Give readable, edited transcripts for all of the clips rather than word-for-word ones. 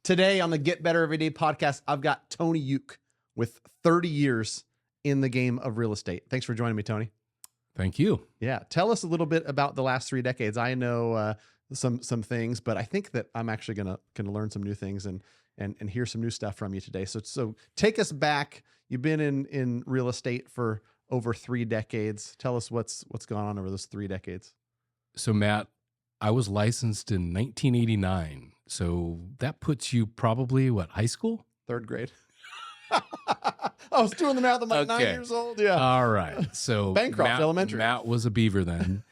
Today on the Get Better Everyday podcast, I've got Tony Yuke with 30 years in the game of real estate. Thanks for joining me, Tony. Thank you. Yeah. Tell us a little bit about the last 3 decades. I know some things, but I think that I'm actually gonna learn some new things and hear some new stuff from you today. So take us back. You've been in real estate for over 3 decades. Tell us what's gone on over those 3 decades. So Matt, I was licensed in 1989. So that puts you probably high school? 3rd grade. I was doing the math. I'm like 9 years old. Yeah. All right. So Bancroft Elementary. Matt was a beaver then.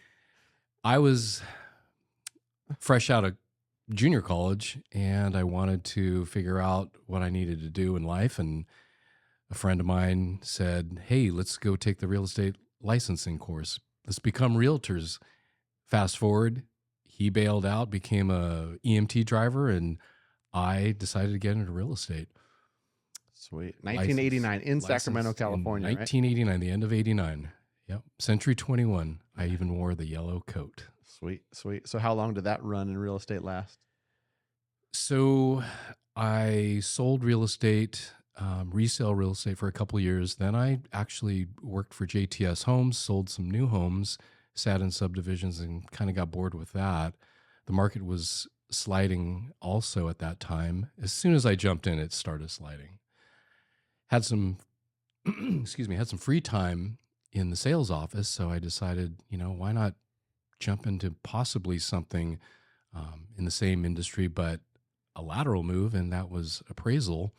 I was fresh out of junior college and I wanted to figure out what I needed to do in life. And a friend of mine said, hey, let's go take the real estate licensing course. Let's become realtors. Fast forward, he bailed out, became a EMT driver, and I decided to get into real estate. Sweet. 1989 in Sacramento, California. 1989, right? The end of 89. Yep. Century 21. I even wore the yellow coat. Sweet. So how long did that run in real estate last? So I sold real estate, resale real estate for a couple of years. Then I actually worked for JTS Homes, sold some new homes, sat in subdivisions and kind of got bored with that. The market was sliding also at that time. As soon as I jumped in, it started sliding. Had some, had some free time in the sales office. So I decided, why not jump into possibly something in the same industry, but a lateral move. And that was appraisal.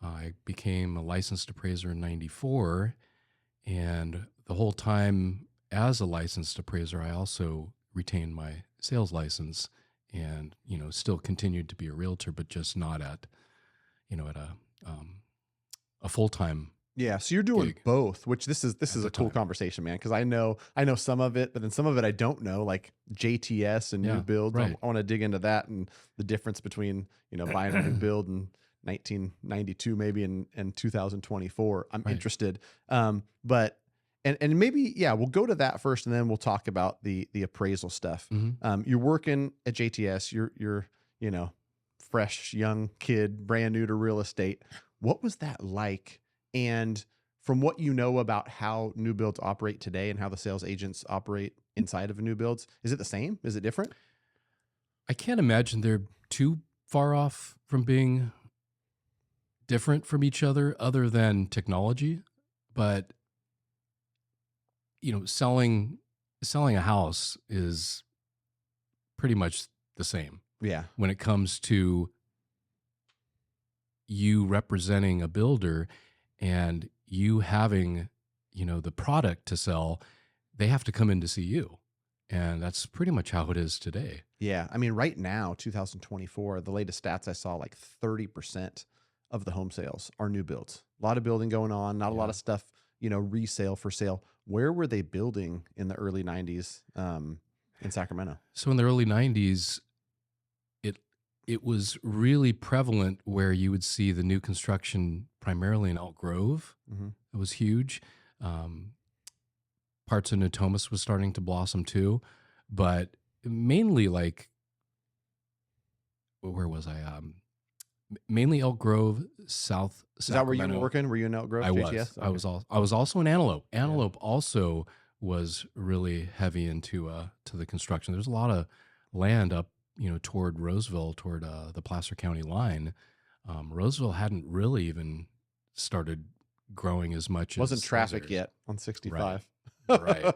I became a licensed appraiser in 94. And the whole time as a licensed appraiser, I also retained my sales license and, still continued to be a realtor, but just not at, at a full-time. Yeah. So you're doing gig both, which this is a cool conversation, man. Cause I know some of it, but then some of it I don't know, like JTS and new builds. Right. I want to dig into that and the difference between, buying a new build in 1992 maybe and 2024. I'm interested. But maybe, we'll go to that first and then we'll talk about the appraisal stuff. Mm-hmm. You're working at JTS, you're fresh, young kid, brand new to real estate. What was that like? And from what you know about how new builds operate today and how the sales agents operate inside of new builds, is it the same? Is it different? I can't imagine they're too far off from being different from each other than technology. But, selling a house is pretty much the same. Yeah. When it comes to you representing a builder and you having, the product to sell, they have to come in to see you. And that's pretty much how it is today. Yeah. I mean, right now, 2024, the latest stats I saw, like 30% of the home sales are new builds. A lot of building going on, not a lot of stuff, resale for sale. Where were they building in the early 90s in Sacramento? So in the early 90s, it was really prevalent where you would see the new construction primarily in Elk Grove. Mm-hmm. It was huge. Parts of Natomas was starting to blossom too, but mainly where was I? Mainly Elk Grove, South Sacramento. Is that where you were working? Were you in Elk Grove? I JTS? was. Okay. I was also in Antelope. Antelope also was really heavy into to the construction. There's a lot of land up, toward Roseville, toward the Placer County line. Roseville hadn't really even started growing as much. Wasn't traffic yet on 65. Right.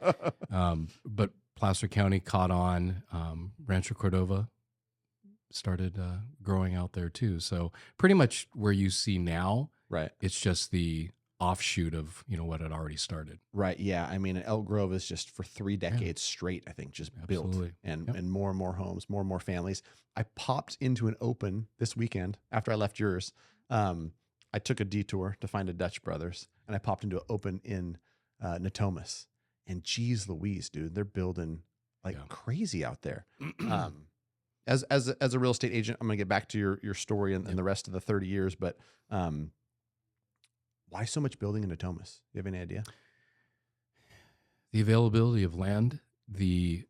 But Placer County caught on. Rancho Cordova started growing out there too. So pretty much where you see now, right? It's just the offshoot of what had already started. Right. Yeah. I mean, Elk Grove is just for 3 decades straight, I think, just built and more and more homes, more and more families. I popped into an open this weekend after I left yours. I took a detour to find a Dutch Brothers and I popped into an open in Natomas, and geez Louise, dude, they're building like crazy out there. As a real estate agent, I'm going to get back to your story and the rest of the 30 years, but why so much building in Natomas? Do you have any idea? The availability of land, the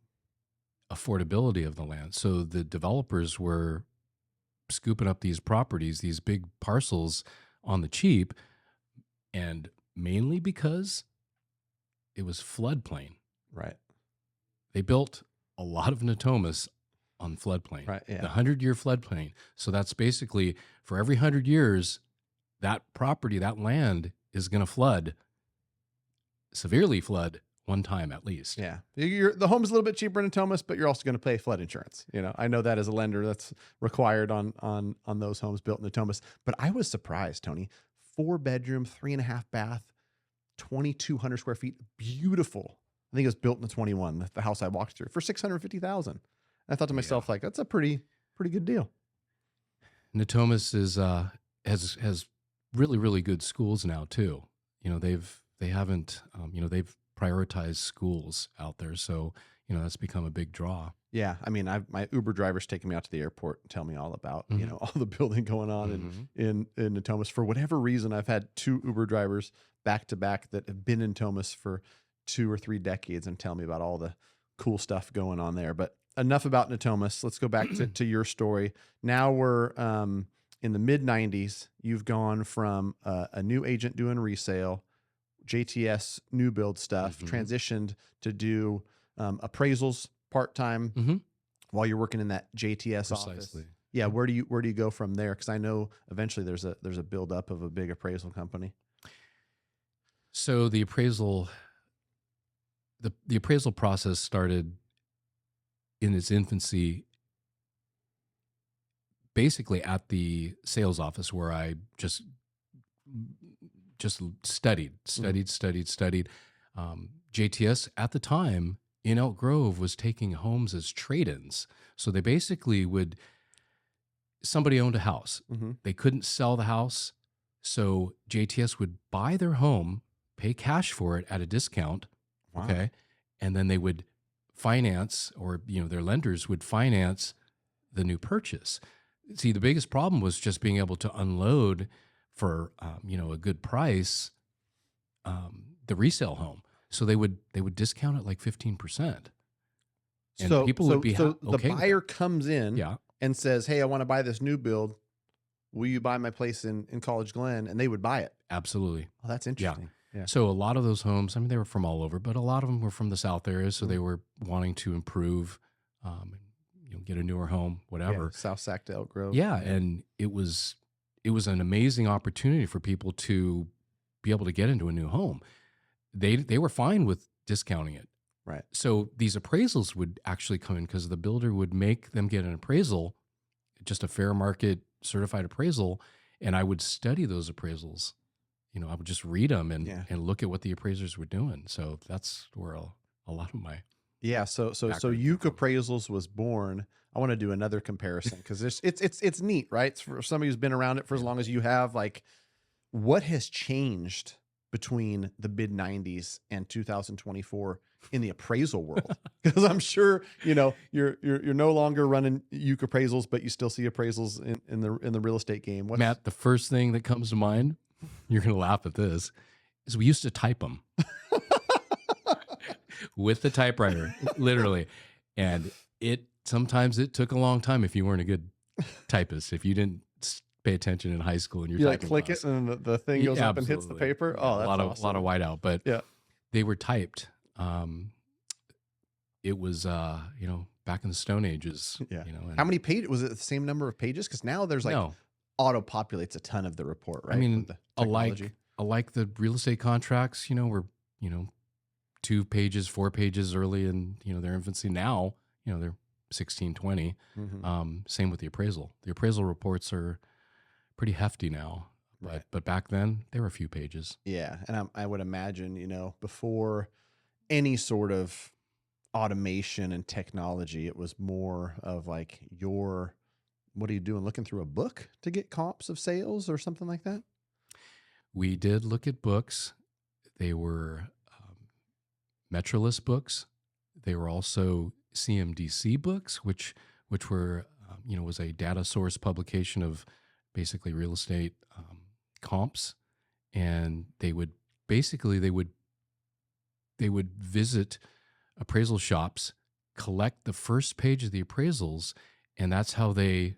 affordability of the land. So the developers were scooping up these properties, these big parcels on the cheap, and mainly because it was floodplain. Right. They built a lot of Natomas on floodplain, Right. Yeah. the 100-year floodplain. So that's basically for every 100 years, that property, that land is going to flood, severely flood one time at least. Yeah. The home's a little bit cheaper in Natomas, but you're also going to pay flood insurance. You know, I know that as a lender, that's required on those homes built in Natomas. But I was surprised, Tony. 4-bedroom, 3.5 bath, 2,200 square feet, beautiful. I think it was built in the 21, the house I walked through, for $650,000. I thought to myself, like, that's a pretty good deal. Natomas is has really, really good schools now too. You know, they haven't they've prioritized schools out there, so you know that's become a big draw. Yeah, I mean, my Uber driver's taking me out to the airport and tell me all about you know all the building going on in Natomas. For whatever reason, I've had 2 Uber drivers back to back that have been in Natomas for 2 or 3 decades and tell me about all the cool stuff going on there. But enough about Natomas. Let's go back to your story. Now we're in the mid 90s. You've gone from a new agent doing resale, JTS new build stuff, transitioned to do appraisals part-time while you're working in that JTS office. Yeah. Where do you go from there? Cause I know eventually there's a build up of a big appraisal company. So the appraisal process started in its infancy basically at the sales office where I just studied. JTS at the time in Elk Grove was taking homes as trade-ins. So they basically somebody owned a house. They couldn't sell the house. So JTS would buy their home, pay cash for it at a discount. Wow. Okay. And then they would finance, or, you know, their lenders would finance the new purchase. See, the biggest problem was just being able to unload for, a good price, the resale home. So they would discount it like 15%. And so people would be so okay the buyer comes in yeah. and says, "Hey, I want to buy this new build. Will you buy my place in College Glen?" And they would buy it. Absolutely. Oh, that's interesting. Yeah. So a lot of those homes, I mean, they were from all over, but a lot of them were from the South area. So they were wanting to improve, get a newer home, whatever. Yeah, South Sac to Elk Grove. Yeah. And it was an amazing opportunity for people to be able to get into a new home. They were fine with discounting it. Right. So these appraisals would actually come in because the builder would make them get an appraisal, just a fair market certified appraisal. And I would study those appraisals. You know, I would just read them and look at what the appraisers were doing. So that's where a lot of my So Yuke Appraisals was born. I want to do another comparison because it's neat, right? It's for somebody who's been around it for as long as you have. Like, what has changed between the mid 90s and 2024 in the appraisal world? Because I'm sure you're no longer running Yuke Appraisals, but you still see appraisals in the real estate game. Matt, the first thing that comes to mind, you're going to laugh at this, is we used to type them with the typewriter, literally. And sometimes it took a long time if you weren't a good typist, if you didn't pay attention in high school and you like click it and the thing goes up and hits the paper. Oh, that's awesome. A lot of whiteout, but they were typed. It was, back in the Stone Ages. Yeah. How many pages? Was it the same number of pages? Because now there's auto populates a ton of the report, right? I mean, alike the real estate contracts, were, 2 pages, 4 pages early in, their infancy. Now, they're 16, 20. Same with the appraisal. The appraisal reports are pretty hefty now, but back then they were a few pages. Yeah. And I would imagine, before any sort of automation and technology, it was more of like what are you doing? Looking through a book to get comps of sales or something like that? We did look at books. They were Metrolist books. They were also CMDC books, which were, was a data source publication of basically real estate comps. And they would visit appraisal shops, collect the first page of the appraisals, and that's how they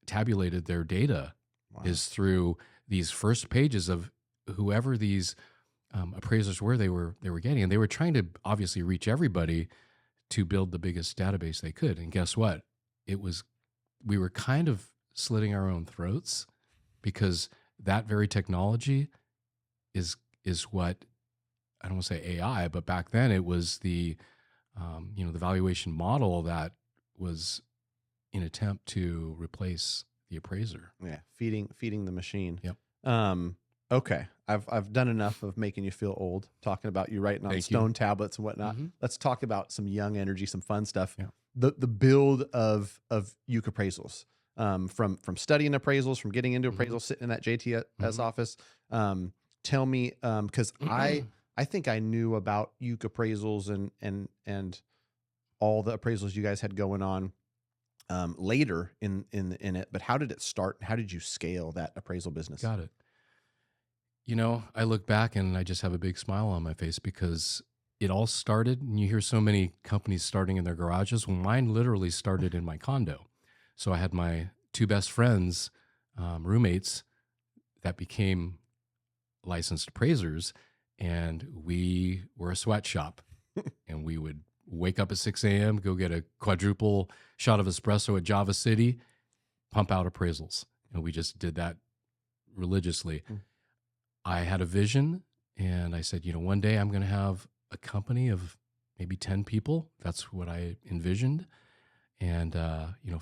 tabulated their data Wow. is through these first pages of whoever these appraisers were they were getting, and they were trying to obviously reach everybody to build the biggest database they could. And guess what? We were kind of slitting our own throats, because that very technology is what, I don't want to say AI, but back then it was the the valuation model that was in attempt to replace the appraiser. Yeah, feeding the machine. Yep. Okay, I've done enough of making you feel old, talking about you writing on stone tablets and whatnot. Mm-hmm. Let's talk about some young energy, some fun stuff. Yeah. The build of Yuke Appraisals, from studying appraisals, from getting into appraisals, sitting in that JTS office. Tell me, because I think I knew about Yuke Appraisals and all the appraisals you guys had going on later in it. But how did it start? How did you scale that appraisal business? Got it. I look back and I just have a big smile on my face, because it all started, and you hear so many companies starting in their garages. Well, mine literally started in my condo. So I had my two best friends, roommates, that became licensed appraisers, and we were a sweatshop. And we would wake up at 6 a.m., go get a quadruple shot of espresso at Java City, pump out appraisals. And we just did that religiously. I had a vision, and I said, one day I'm going to have a company of maybe 10 people. That's what I envisioned. And,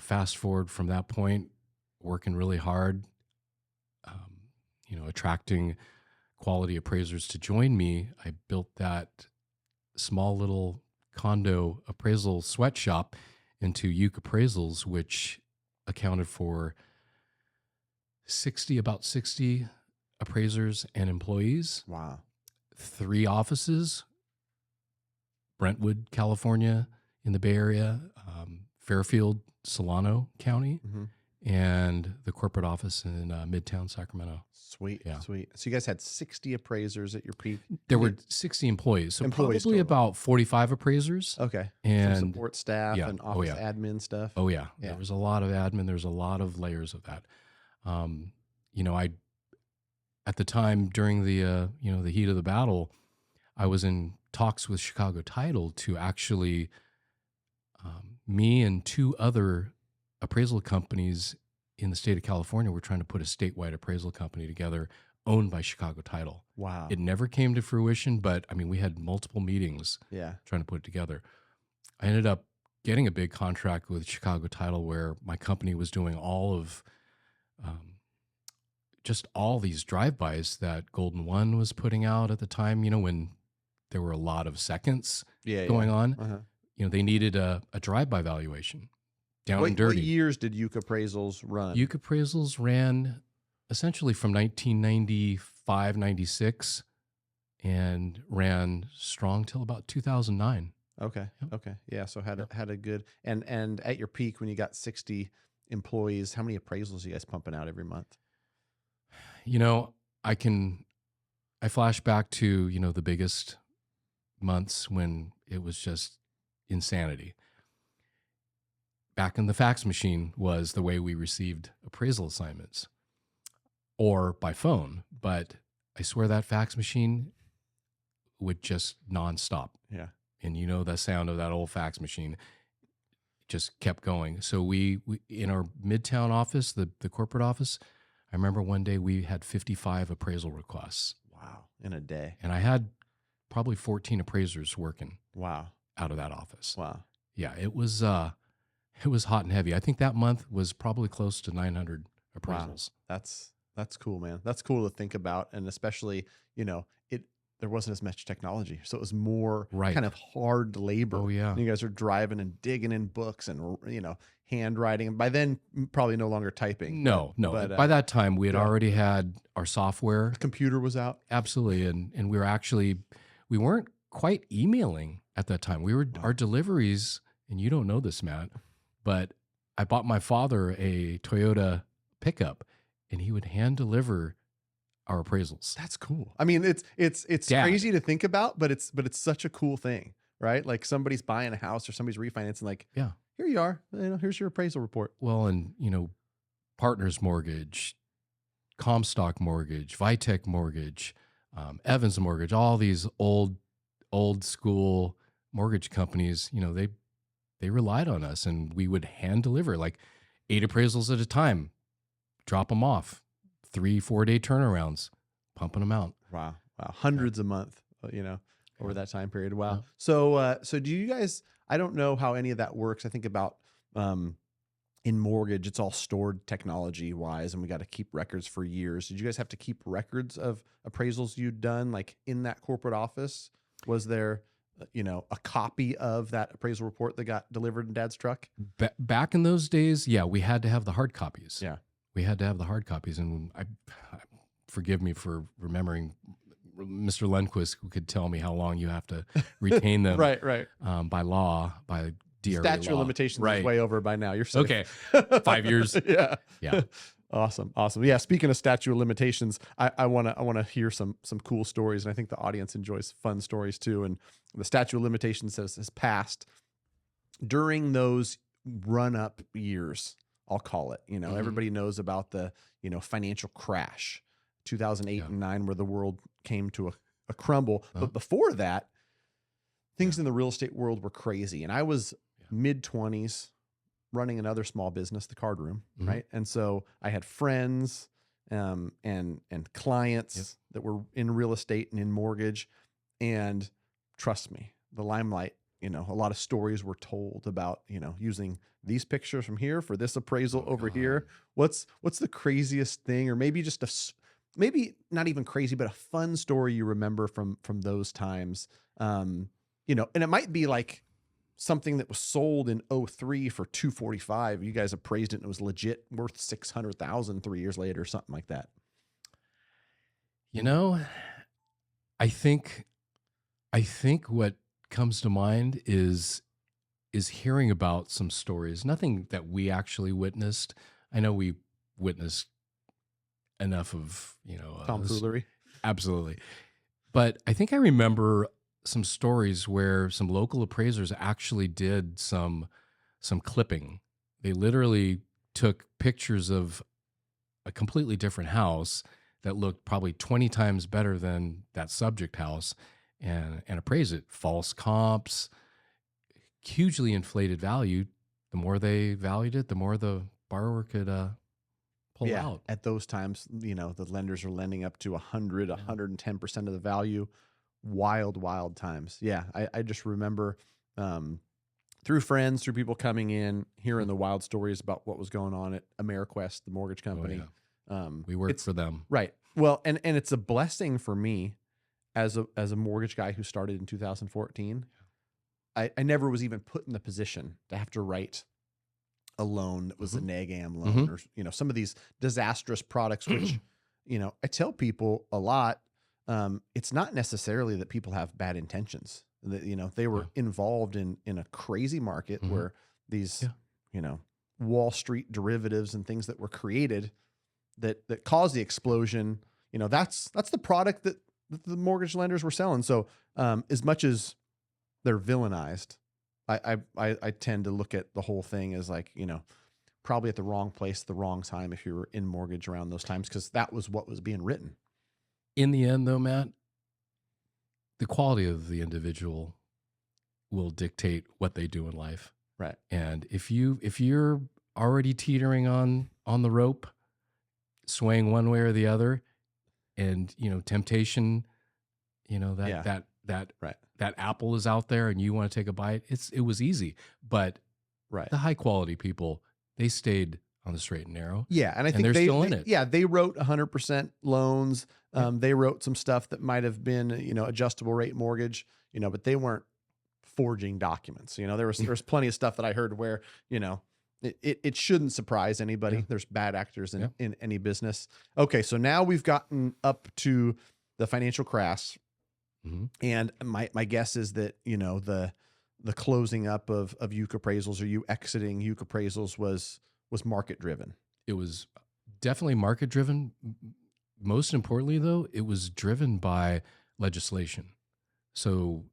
fast forward from that point, working really hard, attracting quality appraisers to join me. I built that small little condo appraisal sweatshop into Yuke Appraisals, which accounted for about 60 appraisers and employees. Wow. 3 offices: Brentwood, California, in the Bay Area, Fairfield, Solano County, and the corporate office in Midtown Sacramento. Sweet. So you guys had 60 appraisers at your peak? There were 60 employees, so probably total. About 45 appraisers. Okay. And some support staff and office admin stuff. Oh yeah. There was a lot of admin. There's a lot of layers of that. I at the time, during the the heat of the battle, I was in talks with Chicago Title to actually, me and 2 other appraisal companies in the state of California were trying to put a statewide appraisal company together, owned by Chicago Title. Wow. It never came to fruition, but I mean, we had multiple meetings trying to put it together. I ended up getting a big contract with Chicago Title, where my company was doing all of just all these drive-bys that Golden One was putting out at the time, when there were a lot of seconds going on. They needed a drive-by valuation. Down and dirty. What years did Yuke Appraisals run? Yuke Appraisals ran essentially from 1995, 96, and ran strong till about 2009. Okay. Yep. Okay. Yeah. So had a good, and at your peak, when you got 60 employees, how many appraisals are you guys pumping out every month? I flash back to, the biggest months when it was just insanity. Back in the fax machine was the way we received appraisal assignments, or by phone. But I swear that fax machine would just nonstop. Yeah. And the sound of that old fax machine just kept going. So we in our Midtown office, the corporate office, I remember one day we had 55 appraisal requests. Wow. In a day. And I had probably 14 appraisers working. Wow. Out of that office. Wow. Yeah, it was hot and heavy. I think that month was probably close to 900 appraisals. Wow. That's cool, man. That's cool to think about. And especially, there wasn't as much technology. So it was more kind of hard labor. Oh yeah. And you guys are driving and digging in books and, handwriting. And by then, probably no longer typing. No. But, by that time, we had already had our software. The computer was out. Absolutely. And we weren't quite emailing at that time. Our deliveries, and you don't know this, Matt, but I bought my father a Toyota pickup, and he would hand deliver our appraisals. That's cool. I mean, it's crazy to think about, but it's such a cool thing, right? Like somebody's buying a house or somebody's refinancing, like, here you are, here's your appraisal report. Well, and Partners Mortgage, Comstock Mortgage, Vitech Mortgage, Evans Mortgage, all these old school mortgage companies, they relied on us, and we would hand deliver like 8 appraisals at a time, drop them off, 3-4 day turnarounds, pumping them out. Wow. Hundreds a month, over that time period. Wow. Yeah. So do you guys, I don't know how any of that works. I think about, in mortgage, it's all stored technology wise, and we got to keep records for years. Did you guys have to keep records of appraisals you'd done, like in that corporate office? Was there, a copy of that appraisal report that got delivered in Dad's truck? Back in those days, yeah, we had to have the hard copies. Yeah, we had to have the hard copies, and I forgive me for remembering Mr. Lundquist, who could tell me how long you have to retain them. right. By law, by DRA statute of law. limitations is way over by now. You're safe. Okay. 5 years. Yeah. Awesome. Yeah. Speaking of statute of limitations, I want to hear some cool stories, and I think the audience enjoys fun stories too. And the statute of limitations has passed during those run-up years, I'll call it. Everybody knows about the financial crash, 2008 and 2009, where the world came to a crumble. But before that, things in the real estate world were crazy, and I was mid-20s. Running another small business, the card room, right? And so I had friends and clients that were in real estate and in mortgage. And trust me, the limelight, a lot of stories were told about, using these pictures from here for this appraisal over here. What's the craziest thing, or maybe just maybe not even crazy, but a fun story you remember from those times? And it might be like something that was sold in 2003 for $245. You guys appraised it and it was legit worth $600,000 3 years later, something like that. I think what comes to mind is hearing about some stories, nothing that we actually witnessed. I know we witnessed enough of, tomfoolery. Absolutely. But I think I remember some stories where some local appraisers actually did some clipping. They literally took pictures of a completely different house that looked probably 20 times better than that subject house and appraise it. False comps, hugely inflated value. The more they valued it, the more the borrower could pull out. At those times, the lenders are lending up to 100, 110% of the value. Wild times. Yeah. I just remember through friends, through people coming in, hearing the wild stories about what was going on at AmeriQuest, the mortgage company. We worked for them. Right. Well, and it's a blessing for me as a mortgage guy who started in 2014. I never was even put in the position to have to write a loan that was a neg-am loan or, some of these disastrous products, which, I tell people a lot. It's not necessarily that people have bad intentions. That they were involved in a crazy market where these Wall Street derivatives and things that were created that caused the explosion. That's the product that the mortgage lenders were selling. So as much as they're villainized, I tend to look at the whole thing as like probably at the wrong place, the wrong time if you were in mortgage around those times, because that was what was being written. In the end, though, Matt, the quality of the individual will dictate what they do in life. Right. And if you're already teetering on the rope, swaying one way or the other, and temptation, that apple is out there and you want to take a bite, it was easy. But the high quality people, they stayed on the straight and narrow. Yeah, and I think they're still in it. Yeah, they wrote 100% loans. They wrote some stuff that might have been, adjustable rate mortgage, but they weren't forging documents. There was plenty of stuff that I heard where, it shouldn't surprise anybody. There's bad actors in any business. Okay, so now we've gotten up to the financial crash, and my guess is that the closing up of Yuke Appraisals, or you exiting Yuke Appraisals, was market driven. It was definitely market driven. Most importantly, though, it was driven by legislation. So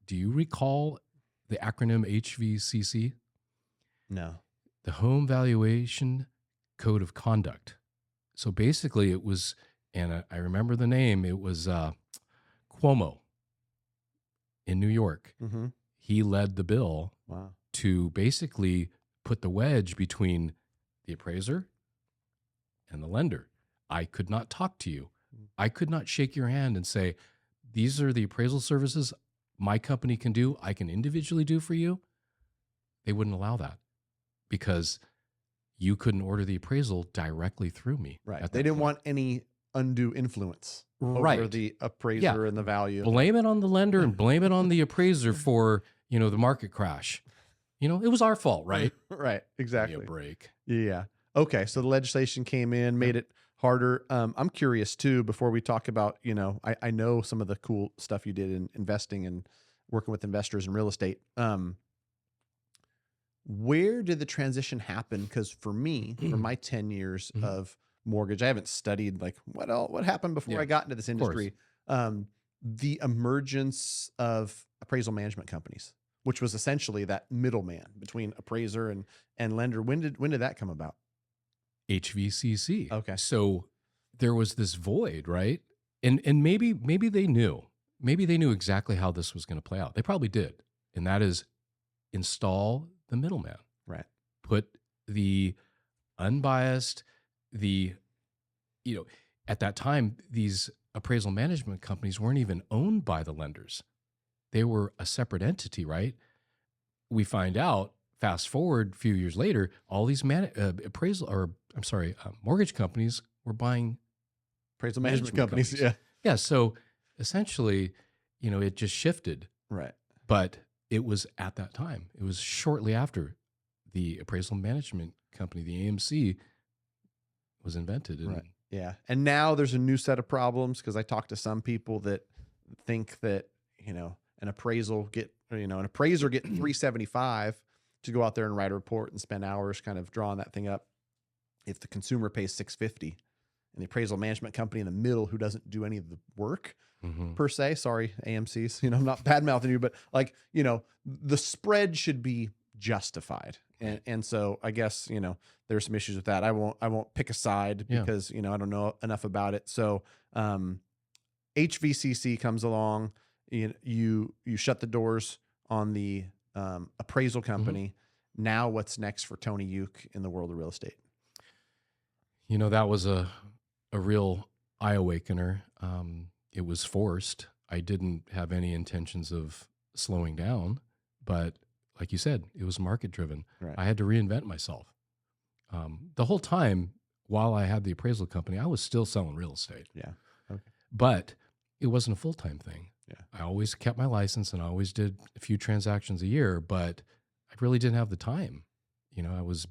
do you recall the acronym HVCC? No. The Home Valuation code of conduct. So basically it was, and I remember the name, it was Cuomo in New York. Mm-hmm. He led the bill Wow. to basically put the wedge between the appraiser and the lender. I could not talk to you. I could not shake your hand and say, these are the appraisal services my company can do, I can individually do for you. They wouldn't allow that because you couldn't order the appraisal directly through me. Right. They didn't want any undue influence right. over the appraiser and the value. Blame it on the lender and blame it on the appraiser for, the market crash. It was our fault, right? Right. Exactly. Give me a break. Yeah. Okay. So the legislation came in, made it harder. I'm curious too, before we talk about, I know some of the cool stuff you did in investing and working with investors in real estate. Where did the transition happen? Because for me, for my 10 years of mortgage, I haven't studied like what happened before I got into this industry. The emergence of appraisal management companies, which was essentially that middleman between appraiser and lender. When did that come about? HVCC. Okay. So there was this void, right? And maybe they knew. Maybe they knew exactly how this was going to play out. They probably did. And that is install the middleman. Right. Put the unbiased, at that time, these appraisal management companies weren't even owned by the lenders. They were a separate entity, right? We find out, fast forward a few years later, all these mortgage companies were buying appraisal management companies. Yeah. Yeah. So essentially, it just shifted. Right. But it was at that time. It was shortly after the appraisal management company, the AMC, was invented. Right. Yeah. And now there's a new set of problems because I talk to some people that think that, an appraisal an appraiser get $375 to go out there and write a report and spend hours kind of drawing that thing up. If the consumer pays $650 and the appraisal management company in the middle who doesn't do any of the work per se, sorry, AMCs, I'm not bad mouthing you, but the spread should be justified. And so I guess, there's some issues with that. I won't pick a side because, I don't know enough about it. So, HVCC comes along, you shut the doors on the appraisal company. Now what's next for Tony Yuke in the world of real estate? That was a real eye awakener. It was forced. I didn't have any intentions of slowing down, but like you said, it was market driven. Right. I had to reinvent myself. The whole time while I had the appraisal company, I was still selling real estate. Yeah. Okay. But it wasn't a full-time thing. Yeah. I always kept my license and I always did a few transactions a year, but I really didn't have the time. I was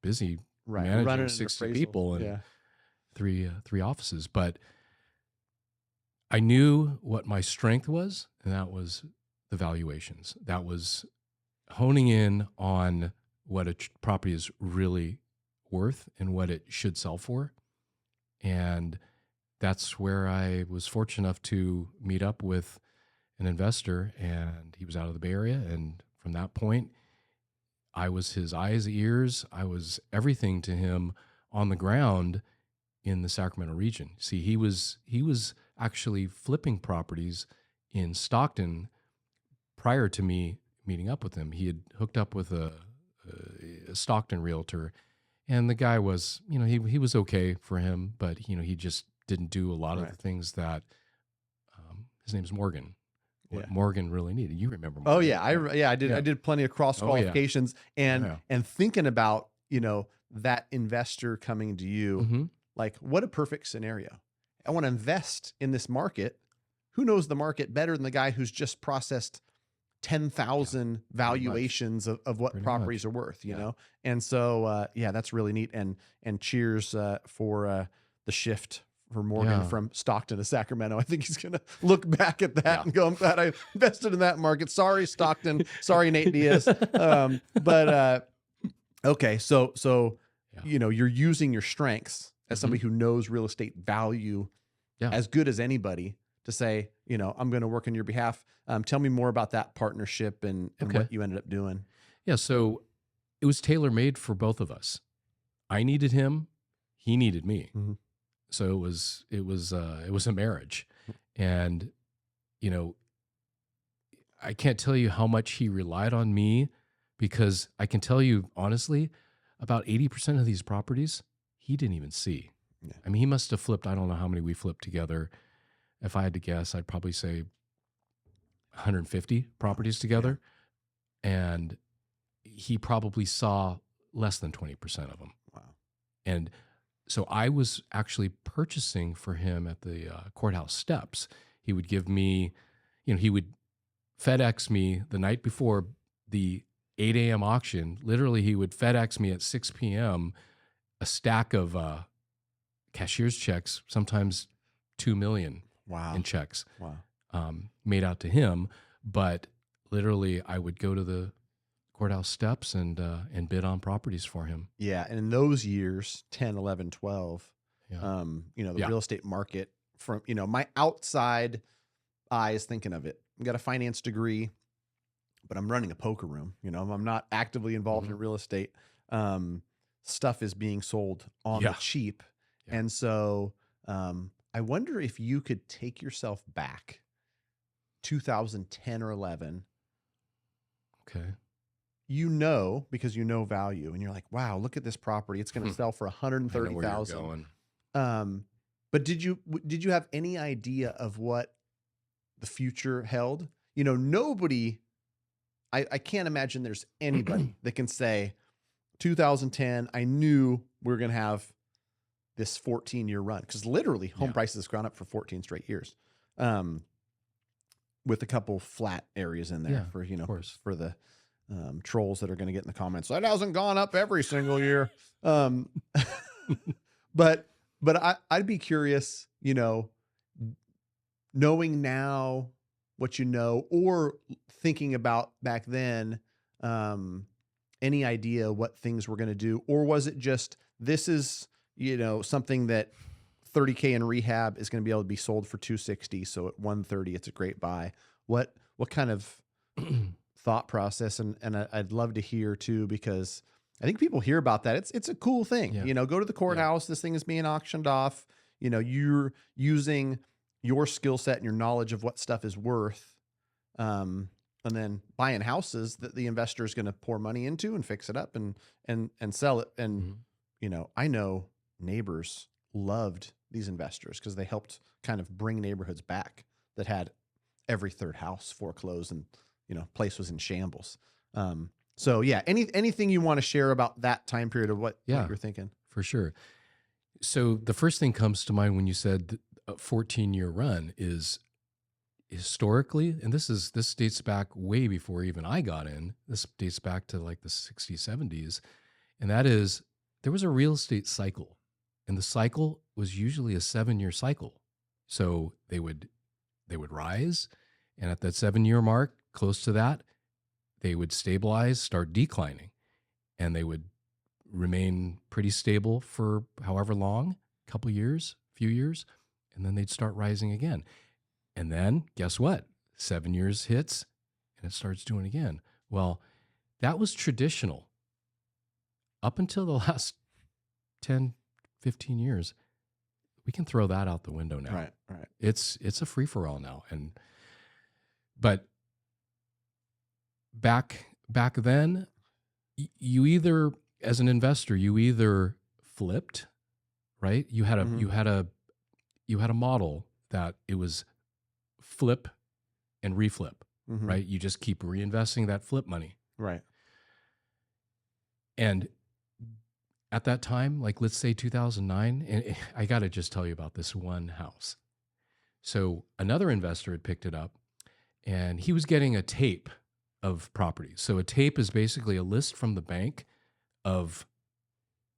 busy managing 60 people and three offices, but I knew what my strength was, and that was the valuations. That was honing in on what a property is really worth and what it should sell for. And that's where I was fortunate enough to meet up with an investor, and he was out of the Bay Area. And from that point, I was his eyes, ears. I was everything to him on the ground in the Sacramento region. See, he was actually flipping properties in Stockton prior to me meeting up with him. He had hooked up with a Stockton realtor, and the guy was, he was okay for him, but he just didn't do a lot of the things that his name's Morgan. What Morgan really needed. You remember Morgan? Oh yeah, I did. I did plenty of cross qualifications and thinking about that investor coming to you, like what a perfect scenario. I want to invest in this market. Who knows the market better than the guy who's just processed 10,000 valuations of what properties are worth, you know? And so, that's really neat. And cheers for the shift for Morgan from Stockton to Sacramento. I think he's going to look back at that and go, I'm glad I invested in that market. Sorry, Stockton. Sorry, Nate Diaz. Okay. So, you're using your strengths as somebody who knows real estate value as good as anybody to say, I'm going to work on your behalf. Tell me more about that partnership and what you ended up doing. Yeah. So it was tailor-made for both of us. I needed him, he needed me. Mm-hmm. So it was a marriage. And, you know, I can't tell you how much he relied on me, because I can tell you honestly, about 80% of these properties he didn't even see. Yeah. I mean, he must have flipped, I don't know how many we flipped together. If I had to guess, I'd probably say 150 properties together. Yeah. And he probably saw less than 20% of them. Wow. And so I was actually purchasing for him at the courthouse steps. He would give me, he would FedEx me the night before the 8 a.m. auction. Literally, he would FedEx me at 6 p.m. a stack of cashier's checks, sometimes 2 million in checks. Wow. Made out to him. But literally, I would go to the courthouse steps and bid on properties for him. Yeah. And in those years, 10, 11, 12, Yeah. the real estate market, from, my outside eyes thinking of it, I got a finance degree, but I'm running a poker room. I'm not actively involved in real estate. Stuff is being sold on the cheap. Yeah. And so I wonder if you could take yourself back 2010 or 11. Okay. Because value, and you're like, wow, look at this property. It's going to sell for $130,000. But did you have any idea of what the future held? Nobody, I can't imagine there's anybody that can say 2010, I knew we were going to have this 14-year run, because literally home prices have gone up for 14 straight years. With a couple flat areas in there for the trolls that are going to get in the comments. That hasn't gone up every single year. But I'd be curious, knowing now what or thinking about back then, any idea what things were going to do, or was it just, this is, something that $30K in rehab is going to be able to be sold for $260. So at $130, it's a great buy. What kind of thought process? And I'd love to hear too, because I think people hear about that. It's a cool thing, go to the courthouse. This thing is being auctioned off. You're using your skill set and your knowledge of what stuff is worth. And then buying houses that the investor is going to pour money into and fix it up and sell it. And, I know neighbors loved these investors because they helped kind of bring neighborhoods back that had every third house foreclosed and, place was in shambles. So yeah, anything you want to share about that time period of what you're thinking? For sure. So the first thing comes to mind when you said a 14-year run is historically, and this dates back way before even I got in. This dates back to like the 60s, 70s. And that is, there was a real estate cycle, and the cycle was usually a 7-year cycle. So they would rise, and at that 7-year mark, close to that, they would stabilize, start declining, and they would remain pretty stable for however long, a couple years, few years, and then they'd start rising again. And then guess what? 7 years hits and it starts doing it again. Well, that was traditional up until the last 10, 15 years. We can throw that out the window now. Right. It's a free-for-all now. But back then, you either, as an investor, you either flipped, right? You had a model that it was flip and reflip, right? You just keep reinvesting that flip money. Right. And at that time, like let's say 2009, and I got to just tell you about this one house. So another investor had picked it up, and he was getting a tape of properties. So a tape is basically a list from the bank of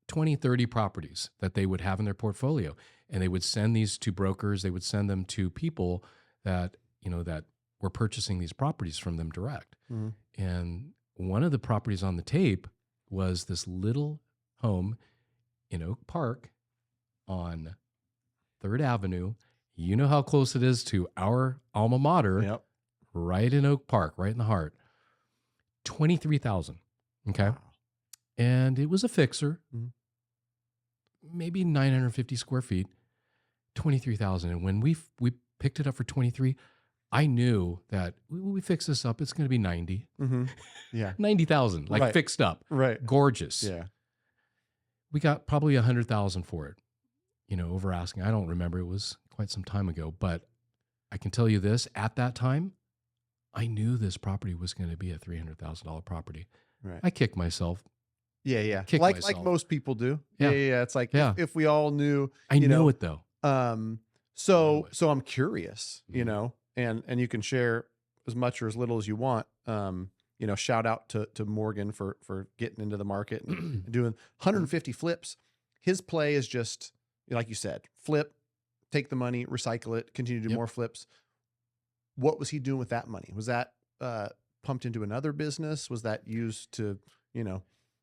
20, 30 properties that they would have in their portfolio. And they would send these to brokers. They would send them to people that, that were purchasing these properties from them direct. And one of the properties on the tape was this little home in Oak Park on 3rd Avenue. You know how close it is to our alma mater, right in Oak Park, right in the heart. $23,000. Okay. Wow. And it was a fixer. maybe 950 square feet, 23,000. And when we picked it up for 23, I knew that we fix this up, it's going to be 90. Mm-hmm. Yeah. 90,000, like fixed up. Right. Gorgeous. Yeah. We got probably 100,000 for it, over asking. I don't remember. It was quite some time ago, but I can tell you this, at that time, I knew this property was going to be a $300,000 property. Right. I kicked myself. Yeah. Yeah. Like most people do. Yeah. It's like, if we all knew, I know it though. So I'm curious, and you can share as much or as little as you want. Shout out to Morgan for getting into the market and doing 150 flips. His play is just, like you said, flip, take the money, recycle it, continue to do more flips. What was he doing with that money? Was that pumped into another business? Was that used to,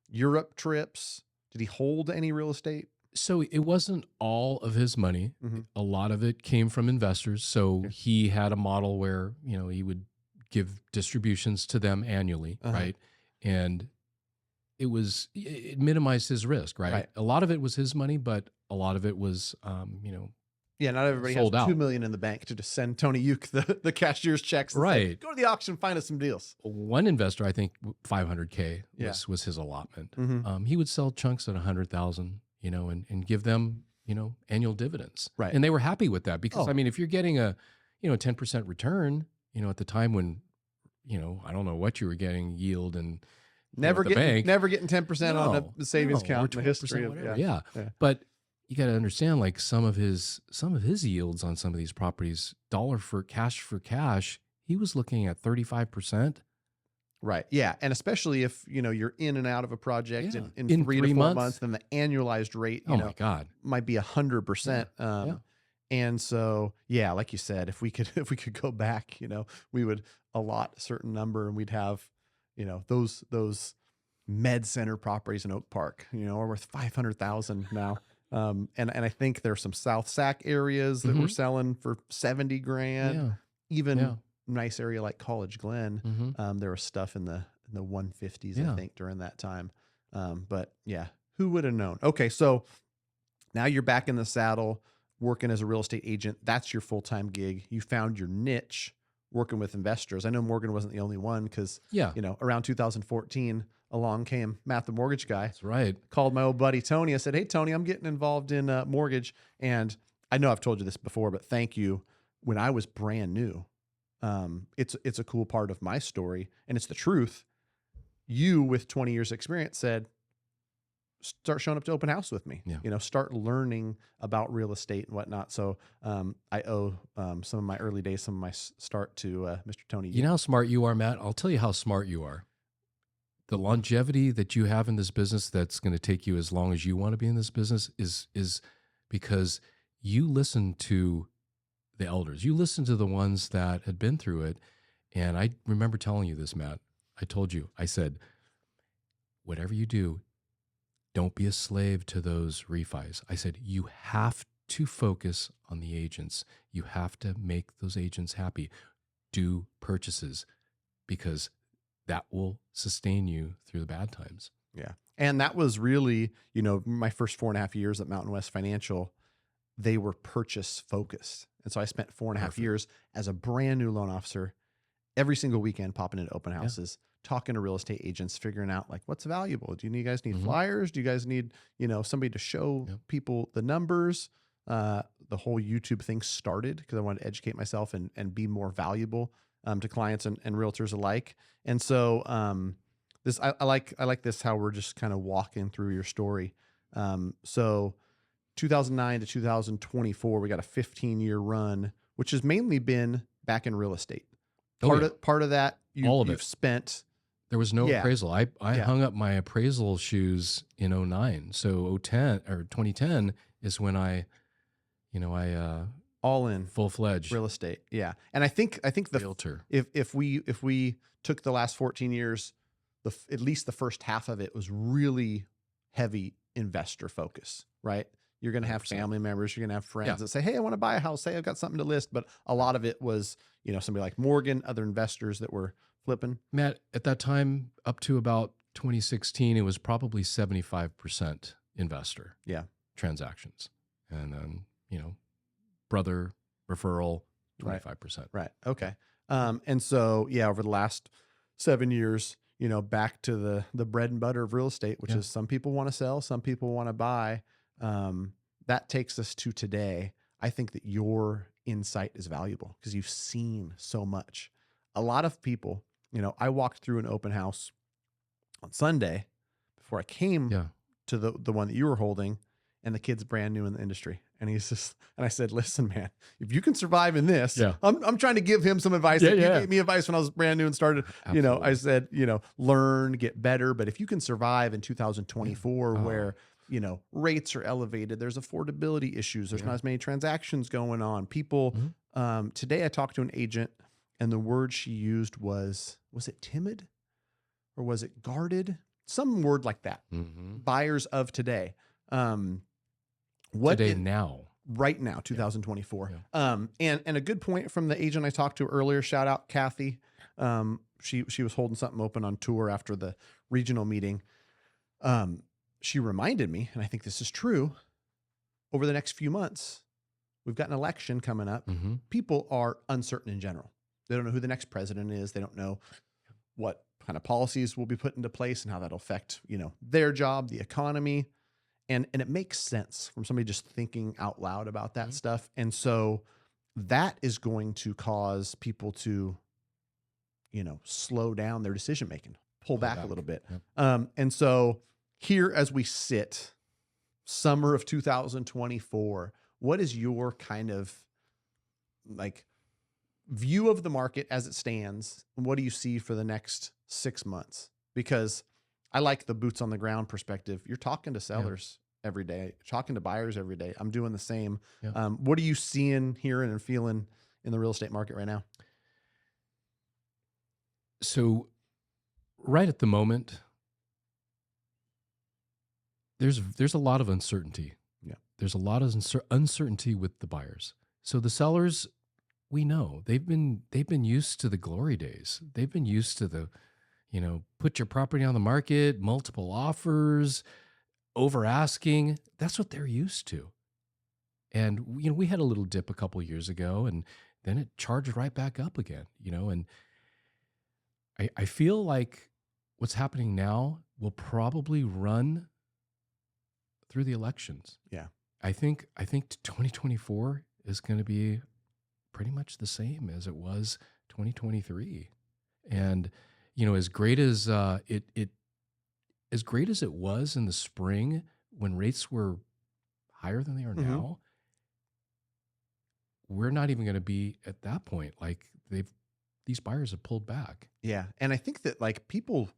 Europe trips? Did he hold any real estate? So it wasn't all of his money. Mm-hmm. A lot of it came from investors. So he had a model where, he would give distributions to them annually, right? And it minimized his risk, right? A lot of it was his money, but a lot of it was, yeah, not everybody has $2 million in the bank to just send Tony Yuke the cashier's checks. And say, go to the auction, find us some deals. One investor, I think $500K was his allotment. Mm-hmm. He would sell chunks at $100,000, and give them, annual dividends. Right. And they were happy with that because, if you're getting a, 10% return, at the time when, I don't know what you were getting yield and never getting 10% on a savings account in the history of yeah. But you got to understand, like some of his yields on some of these properties, for cash, he was looking at 35%. Right. Yeah. And especially if, you're in and out of a project in 3 to 4 months, then the annualized rate, my God, might be 100%. And so, like you said, if we could go back, we would allot a certain number and we'd have, those med center properties in Oak Park, are worth 500,000 now. And I think there's some South Sac areas that we're selling for 70 grand, even nice area like College Glen. There was stuff in the 150s, I think, during that time. But who would have known? Okay. So now you're back in the saddle working as a real estate agent. That's your full-time gig. You found your niche working with investors. I know Morgan wasn't the only one because, around 2014, along came Matt, the mortgage guy. That's right. Called my old buddy, Tony. I said, hey, Tony, I'm getting involved in mortgage. And I know I've told you this before, but thank you. When I was brand new, it's a cool part of my story and it's the truth. You with 20 years experience said, start showing up to open house with me, start learning about real estate and whatnot. So I owe some of my early days, some of my start to Mr. Tony. You know how smart you are, Matt? I'll tell you how smart you are. The longevity that you have in this business that's going to take you as long as you want to be in this business is because you listen to the elders. You listen to the ones that had been through it. And I remember telling you this, Matt. I told you, I said, whatever you do, don't be a slave to those refis. I said, you have to focus on the agents. You have to make those agents happy. Do purchases because that will sustain you through the bad times. Yeah. And that was really, my first 4.5 years at Mountain West Financial, they were purchase focused. And so I spent 4.5 years as a brand new loan officer, every single weekend popping into open houses, talking to real estate agents, figuring out like what's valuable. Do you guys need flyers? Do you guys need, somebody to show people the numbers? The whole YouTube thing started because I wanted to educate myself and be more valuable to clients and realtors alike. And so I like this, how we're just kind of walking through your story. So 2009 to 2024, we got a 15-year run, which has mainly been back in real estate. Part of that you've spent. There was no appraisal. I hung up my appraisal shoes in 2009. So 2010 is when I all in full-fledged real estate. Yeah. And I think the realtor, if we took the last 14 years, at least the first half of it was really heavy investor focus, right? You're going to have 100%. Family members, you're going to have friends that say, hey, I want to buy a house. Hey, I've got something to list. But a lot of it was, somebody like Morgan, other investors that were flipping. Matt, at that time, up to about 2016, it was probably 75% investor. Yeah. transactions. And then, brother referral, 25%. Right. Okay. And so, yeah, over the last 7 years, back to the bread and butter of real estate, which is some people want to sell, some people want to buy. That takes us to today. I think that your insight is valuable because you've seen so much. A lot of people, I walked through an open house on Sunday before I came to the one that you were holding, and the kid's brand new in the industry. And I said, listen, man, if you can survive in this, I'm trying to give him some advice. You gave me advice when I was brand new and started, I said, learn, get better. But if you can survive in 2024 where, rates are elevated, there's affordability issues, there's not as many transactions going on. People, today I talked to an agent, and the word she used was it timid or was it guarded? Some word like that. Buyers of today. Right now, 2024. And a good point from the agent I talked to earlier, shout out Kathy. She was holding something open on tour after the regional meeting. She reminded me, and I think this is true, over the next few months, we've got an election coming up. People are uncertain in general. They don't know who the next president is. They don't know what kind of policies will be put into place and how that'll affect, their job, the economy. And it makes sense from somebody just thinking out loud about that stuff. And so that is going to cause people to, slow down their decision-making, pull back a little bit. And so here as we sit, summer of 2024, what is your kind of view of the market as it stands? And what do you see for the next 6 months? Because I like the boots on the ground perspective. You're talking to sellers every day, talking to buyers every day. I'm doing the same. What are you seeing, hearing, and feeling in the real estate market right now? So right at the moment, there's a lot of uncertainty. There's a lot of uncertainty with the buyers. So the sellers, we know they've been used to the glory days. They've been used to the, put your property on the market, multiple offers, over asking. That's what they're used to. And, we had a little dip a couple of years ago, and then it charged right back up again, and I feel like what's happening now will probably run through the elections. I think 2024 is going to be pretty much the same as it was 2023. And, as great as as great as it was in the spring when rates were higher than they are now, we're not even going to be at that point. These buyers have pulled back. Yeah. And I think that people,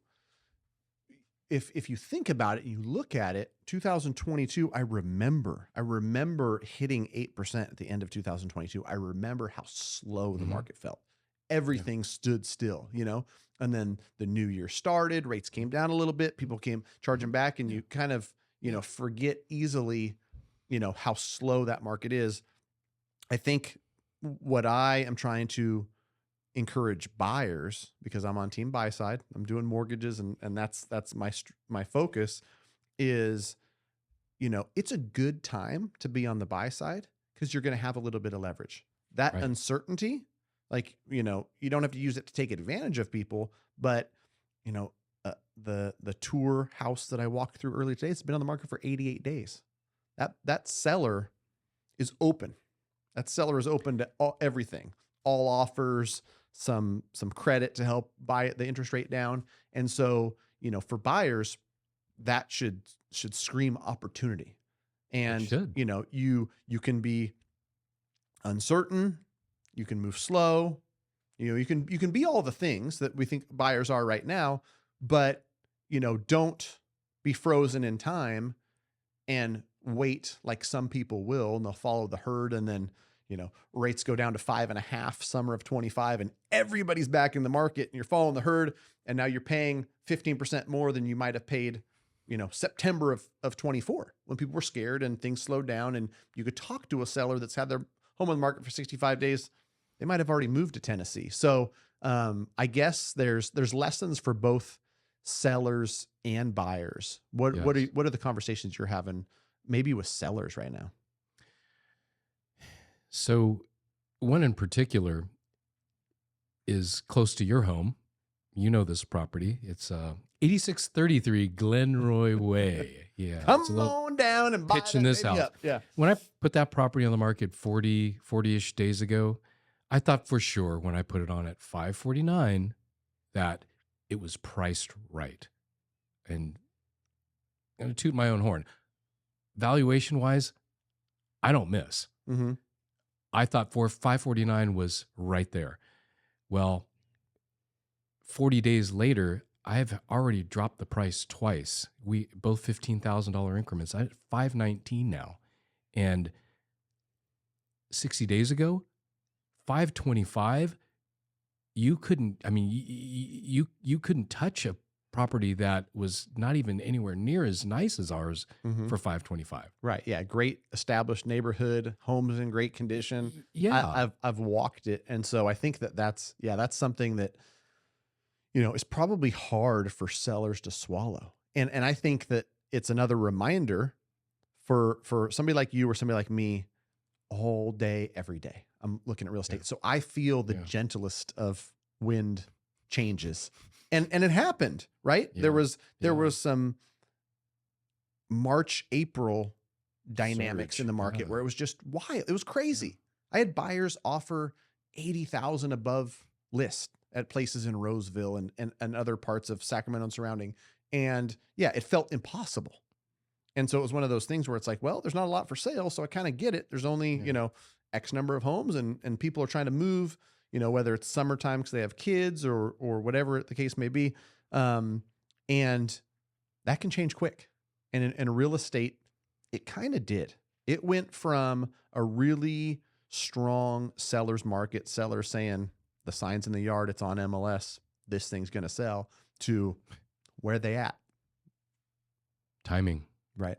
if you think about it, you look at it, 2022, I remember hitting 8% at the end of 2022. I remember how slow the market felt. Everything stood still, and then the new year started, rates came down a little bit, people came charging back, and you kind of, forget easily, how slow that market is. I think what I am trying to encourage buyers, because I'm on team buy side, I'm doing mortgages, and that's my focus is, it's a good time to be on the buy side because you're going to have a little bit of leverage. That uncertainty, you don't have to use it to take advantage of people, but the tour house that I walked through earlier today, it's been on the market for 88 days. That seller is open. That seller is open to everything, all offers, some credit to help buy the interest rate down. And so, for buyers, that should scream opportunity. And, you can be uncertain, you can move slow, you can be all the things that we think buyers are right now, but, don't be frozen in time and wait like some people will, and they'll follow the herd. And then, rates go down to 5.5 summer of 25, and everybody's back in the market, and you're following the herd. And now you're paying 15% more than you might have paid, September of 24, when people were scared and things slowed down. And you could talk to a seller that's had their home on the market for 65 days. They might have already moved to Tennessee. So I guess there's lessons for both sellers and buyers. What are the conversations you're having maybe with sellers right now? So one in particular is close to your home. You know this property. It's 8633 Glenroy Way. Yeah. Come on down and buy pitching this house. Yeah. When I put that property on the market 40-ish days ago, I thought for sure when I put it on at $549 that it was priced right. And I'm going to toot my own horn. Valuation-wise, I don't miss. Mm-hmm. I thought for $549 was right there. Well, 40 days later, I've already dropped the price twice. We both $15,000 increments. I'm at $519 now. And 60 days ago, $525, you couldn't, I mean, you couldn't touch a property that was not even anywhere near as nice as ours for $525. Right. Yeah. Great established neighborhood, homes in great condition. Yeah. I've walked it. And so I think that's something that, you know, is probably hard for sellers to swallow. And I think that it's another reminder for somebody like you or somebody like me all day, every day. I'm looking at real estate. Yeah. So I feel the gentlest of wind changes. And it happened, right? Yeah. There was some March, April dynamics in the market where it was just wild. It was crazy. I had buyers offer 80,000 above list at places in Roseville and other parts of Sacramento and surrounding. And yeah, it felt impossible. And so it was one of those things where it's like, well, there's not a lot for sale. So I kind of get it. There's only, you know, X number of homes and people are trying to move, you know, whether it's summertime because they have kids or whatever the case may be. And that can change quick. And in real estate, it kind of did. It went from a really strong seller's market, sellers saying the sign's in the yard, it's on MLS, this thing's going to sell, to where they at. Timing. Right.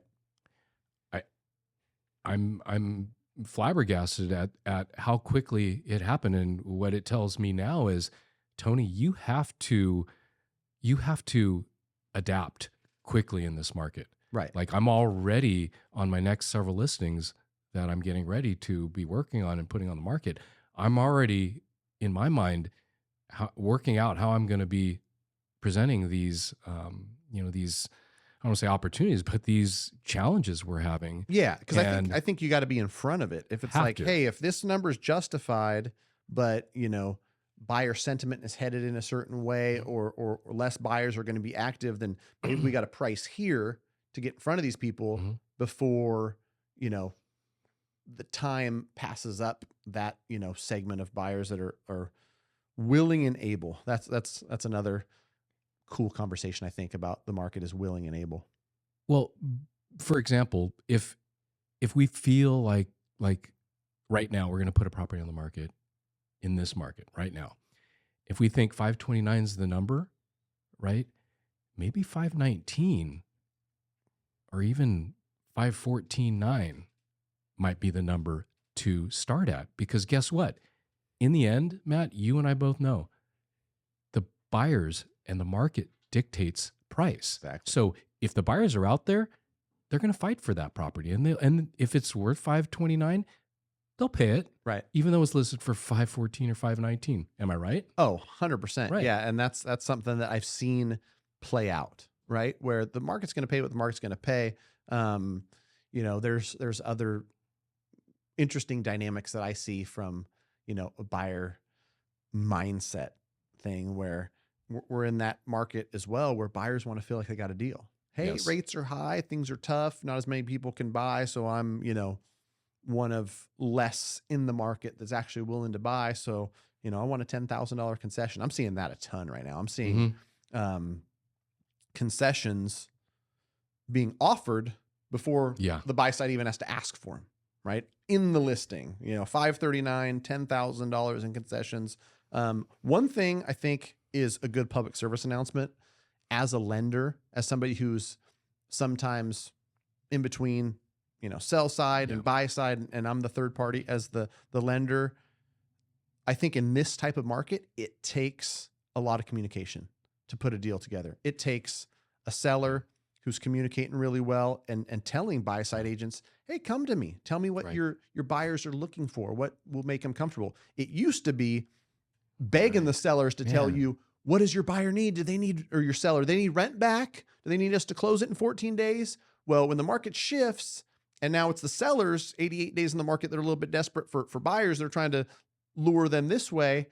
I'm flabbergasted at how quickly it happened. And what it tells me now is, Tony, you have to adapt quickly in this market. Right. Like I'm already on my next several listings that I'm getting ready to be working on and putting on the market. I'm already in my mind working out how I'm going to be presenting these, these, I don't want to say opportunities, but these challenges we're having. Yeah, because I think you got to be in front of it. If it's like, hey, if this number is justified, but you know, buyer sentiment is headed in a certain way, or less buyers are going to be active, then maybe we got a price here to get in front of these people before, you know, the time passes up that, you know, segment of buyers that are willing and able. That's another cool conversation I think about the market is willing and able. Well, for example, if we feel like right now we're going to put a property on the market in this market right now, if we think 529 is the number, right? Maybe 519 or even 514.9 might be the number to start at, because guess what? In the end, Matt, you and I both know the buyers and the market dictates price. Exactly. So if the buyers are out there, they're going to fight for that property. And if it's worth $529, they'll pay it. Right. Even though it's listed for $514 or $519. Am I right? Oh, 100%. Right. Yeah. And that's something that I've seen play out, right? Where the market's going to pay what the market's going to pay. You know, there's other interesting dynamics that I see from, you know, a buyer mindset thing where we're in that market as well, where buyers want to feel like they got a deal. Hey, yes, rates are high, things are tough, not as many people can buy. So I'm, you know, one of less in the market that's actually willing to buy. So, you know, I want a $10,000 concession. I'm seeing that a ton right now. I'm seeing concessions being offered before the buy side even has to ask for them, right? In the listing, you know, $539, $10,000 in concessions. One thing I think is a good public service announcement as a lender, as somebody who's sometimes in between, you know, sell side and buy side, and I'm the third party as the lender. I think in this type of market, it takes a lot of communication to put a deal together. It takes a seller who's communicating really well and telling buy-side agents, hey, come to me. Tell me what your buyers are looking for, what will make them comfortable. It used to be begging the sellers to tell you, what does your buyer need? Do they need, or your seller, they need rent back? Do they need us to close it in 14 days? Well, when the market shifts and now it's the sellers 88 days in the market that are a little bit desperate for buyers, they're trying to lure them this way.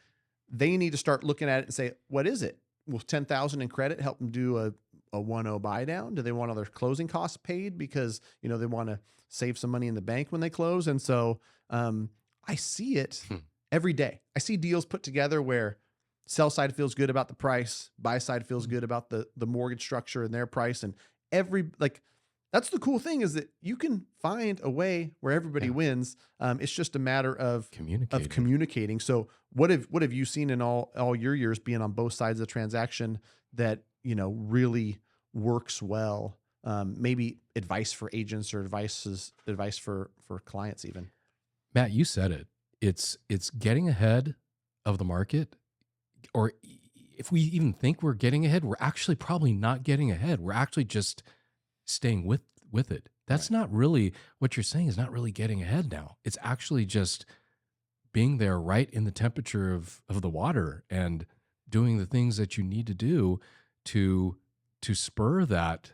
They need to start looking at it and say, what is it? Will 10,000 in credit help them do a 1.0 buy down? Do they want all their closing costs paid because, you know, they want to save some money in the bank when they close? And so I see it every day. I see deals put together where sell side feels good about the price, buy side feels good about the mortgage structure and their price. And that's the cool thing, is that you can find a way where everybody wins. It's just a matter of communicating. So what have you seen in all your years being on both sides of the transaction that, you know, really works well? Maybe advice for agents or advice for clients even. Matt, you said it. It's getting ahead of the market, or if we even think we're getting ahead, we're actually probably not getting ahead. We're actually just staying with it. That's not really what you're saying, is not really getting ahead now. It's actually just being there right in the temperature of the water and doing the things that you need to do to spur that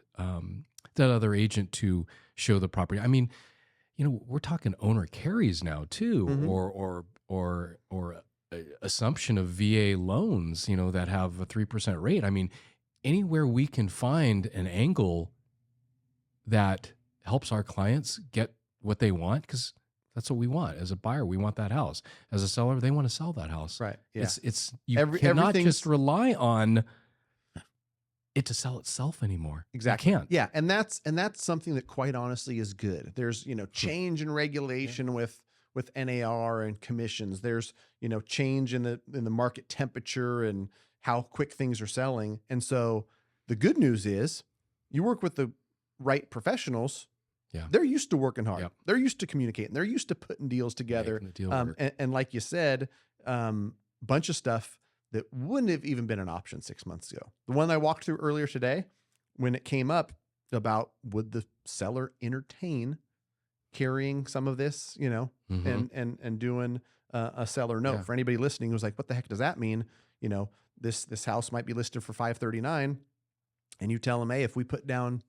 other agent to show the property. I mean, you know, we're talking owner carries now too, or assumption of VA loans, you know, that have a 3% rate. I mean, anywhere we can find an angle that helps our clients get what they want, because that's what we want. As a buyer, we want that house. As a seller, they want to sell that house. Right. Yeah. You cannot just rely on it to sell itself anymore. Exactly. You can't. Yeah. And that's something that quite honestly is good. There's, you know, change in regulation with NAR and commissions. There's, you know, change in the market temperature and how quick things are selling. And so the good news is you work with the right professionals. Yeah. They're used to working hard. Yep. They're used to communicating. They're used to putting deals together. And like you said, bunch of stuff that wouldn't have even been an option 6 months ago. The one I walked through earlier today, when it came up about would the seller entertain carrying some of this, you know, and doing a seller note. For anybody listening who's like, what the heck does that mean? You know, this house might be listed for $539, and you tell them, hey, if we put down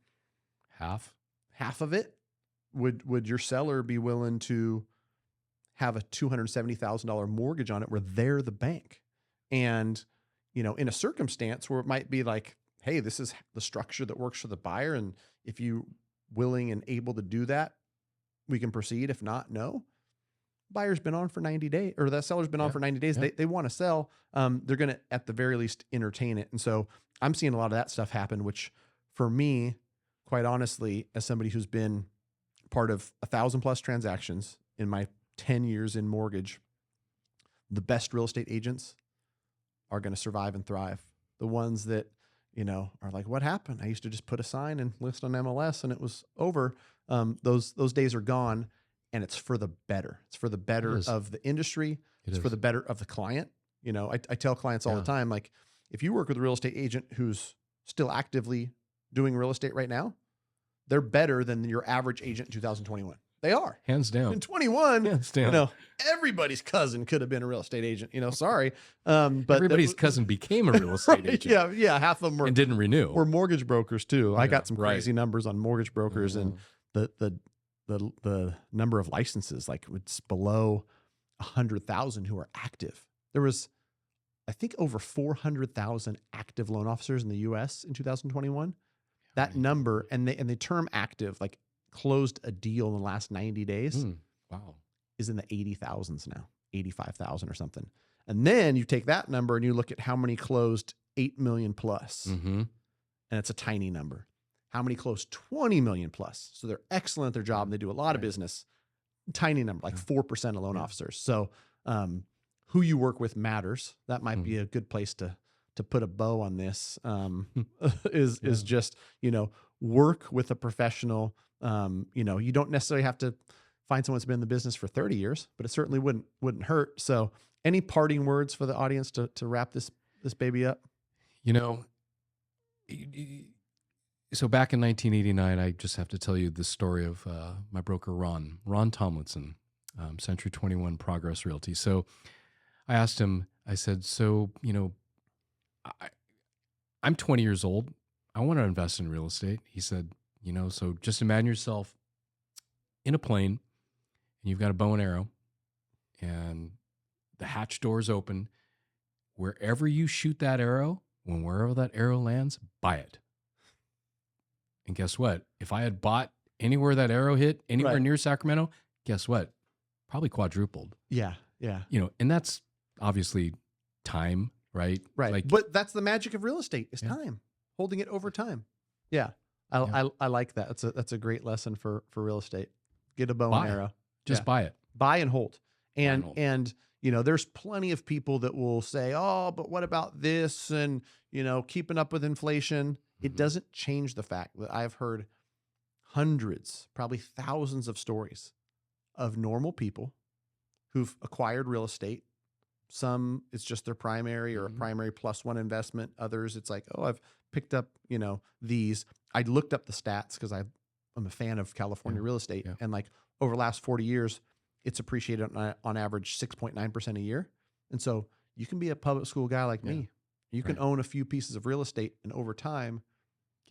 half of it, would your seller be willing to have a $270,000 mortgage on it where they're the bank? And, you know, in a circumstance where it might be like, hey, this is the structure that works for the buyer, and if you willing and able to do that, we can proceed. If not, no. Buyer's been on for 90 days, or that seller's been on for 90 days. They want to sell. They're going to, at the very least, entertain it. And so I'm seeing a lot of that stuff happen, which for me, quite honestly, as somebody who's been part of 1,000+ transactions in my 10 years in mortgage, the best real estate agents are going to survive and thrive. The ones that, you know, are like, what happened? I used to just put a sign and list on MLS and it was over. Those days are gone, and it's for the better. It's for the better of the industry. It's for the better of the client. You know, I tell clients all the time, like, if you work with a real estate agent who's still actively doing real estate right now, they're better than your average agent in 2021. They are. Hands down. In 21, hands down. You know, everybody's cousin could have been a real estate agent, you know, sorry. But everybody's cousin became a real estate agent. Yeah. Half of them were, and didn't renew. Were mortgage brokers too. Yeah, I got some crazy numbers on mortgage brokers, and the number of licenses, like it's below 100,000 who are active. There was, I think, over 400,000 active loan officers in the US in 2021. That number, and the term active, like closed a deal in the last 90 days, is in the 80,000s now, 85,000 or something. And then you take that number and you look at how many closed 8 million plus, and it's a tiny number. How many closed 20 million plus? So they're excellent at their job and they do a lot of business. Tiny number, like 4% of loan officers. So who you work with matters. That might be a good place to put a bow on this, is just, you know, work with a professional. You know, you don't necessarily have to find someone that's been in the business for 30 years, but it certainly wouldn't hurt. So any parting words for the audience to wrap this baby up? You know, So back in 1989, I just have to tell you the story of my broker, Ron Tomlinson, Century 21 Progress Realty. So I asked him, I said, so, I'm 20 years old. I want to invest in real estate. He said, so just imagine yourself in a plane and you've got a bow and arrow and the hatch doors open. Wherever you shoot that arrow, wherever that arrow lands, buy it. And guess what? If I had bought anywhere that arrow hit, anywhere near Sacramento, guess what? Probably quadrupled. Yeah. Yeah. And that's obviously time, right? Right. Like, but that's the magic of real estate is time, holding it over time. Yeah. I like that. That's a great lesson for real estate. Get a bow and arrow. Just buy it. Buy and hold. And there's plenty of people that will say, oh, but what about this? And, keeping up with inflation. It doesn't change the fact that I've heard hundreds, probably thousands of stories of normal people who've acquired real estate. Some it's just their primary or a primary plus one investment. Others it's like, oh, I've picked up, these. I looked up the stats because I'm a fan of California real estate. And like over the last 40 years, it's appreciated on average 6.9% a year. And so you can be a public school guy like me. You can own a few pieces of real estate, and over time,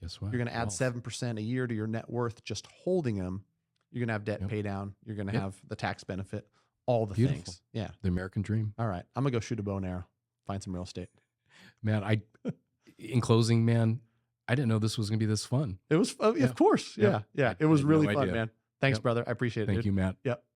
guess what? You're going to add 7% a year to your net worth just holding them. You're going to have debt pay down. You're going to have the tax benefit, all the things. Yeah. The American dream. All right. I'm going to go shoot a bow and arrow, find some real estate. Man, in closing, man, I didn't know this was going to be this fun. It was, of course. Yeah. It was really fun, man. Thanks, brother. I appreciate it. Thank you, Matt. Yep.